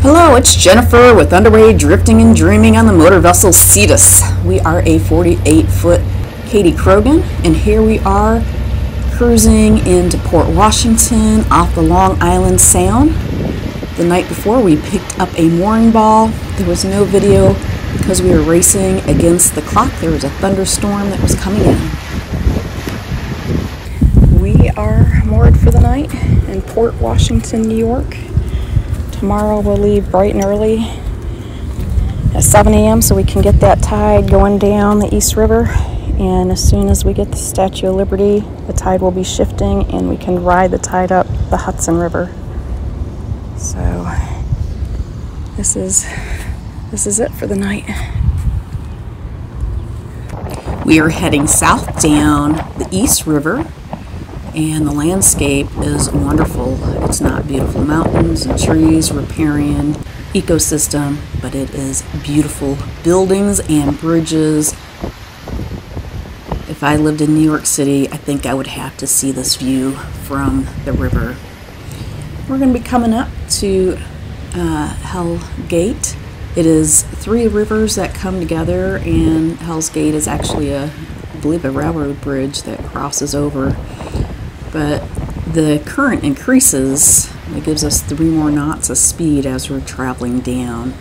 Hello, it's Jennifer with Underway Drifting and Dreaming on the motor vessel Cetus. We are a 48-foot Katie Krogan, and here we are cruising into Port Washington off the Long Island Sound. The night before, we picked up a mooring ball. There was no video because we were racing against the clock. There was a thunderstorm that was coming in. We are moored for the night in Port Washington, New York. Tomorrow we'll leave bright and early at 7 a.m. so we can get that tide going down the East River. And as soon as we get the Statue of Liberty, the tide will be shifting and we can ride the tide up the Hudson River. So this is it for the night. We are heading south down the East River. And the landscape is wonderful. It's not beautiful mountains and trees, riparian ecosystem, but it is beautiful buildings and bridges. If I lived in New York City, I think I would have to see this view from the river. We're going to be coming up to Hell's Gate. It is three rivers that come together, and Hell's Gate is actually I believe a railroad bridge that crosses over. But the current increases. It gives us 3 more knots of speed as we're traveling down.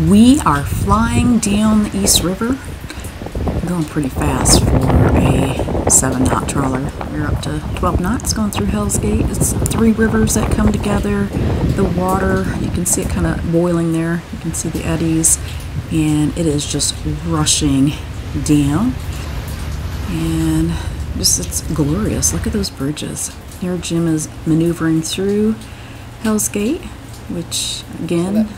We are flying down the East River, going pretty fast for a 7-knot trawler. We're up to 12 knots going through Hell's Gate. It's 3 rivers that come together. The water, you can see it kind of boiling there. You can see the eddies, and it is just rushing down. And it's glorious. Look at those bridges. Here Jim is maneuvering through Hell's Gate, which again,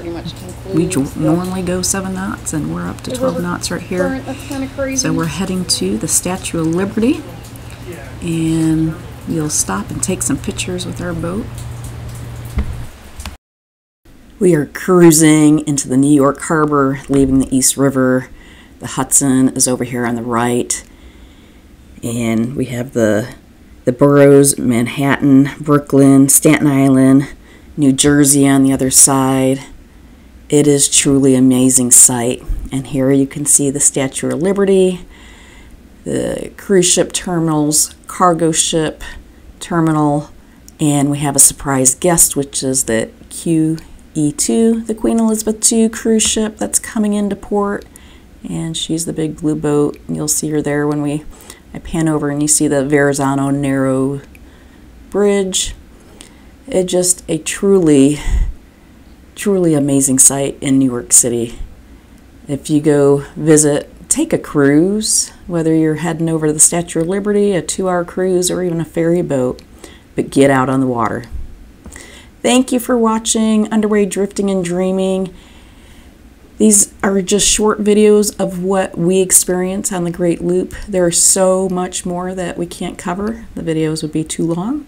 we normally go 7 knots and we're up to 12 knots right here. That's kind of crazy. So we're heading to the Statue of Liberty, and we'll stop and take some pictures with our boat. We are cruising into the New York Harbor, leaving the East River. The Hudson is over here on the right, and we have the boroughs: Manhattan, Brooklyn, Staten Island, New Jersey on the other side. It is truly an amazing sight. And here you can see the Statue of Liberty, the cruise ship terminals, cargo ship terminal, and we have a surprise guest, which is the QE2, the Queen Elizabeth II cruise ship that's coming into port. And she's the big blue boat. You'll see her there when I pan over and you see the Verrazano narrow bridge. It's just a truly amazing sight in New York City. If you go visit, take a cruise, whether you're heading over to the Statue of Liberty, a 2-hour cruise, or even a ferry boat, but get out on the water. Thank you for watching Underway Drifting and Dreaming. These are just short videos of what we experience on the Great Loop. There's so much more that we can't cover. The videos would be too long.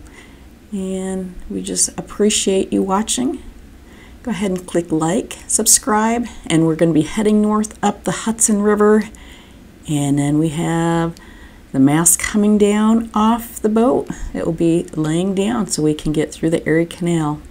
And we just appreciate you watching. Go ahead and click like, subscribe, and we're going to be heading north up the Hudson River. And then we have the mast coming down off the boat. It will be laying down so we can get through the Erie Canal.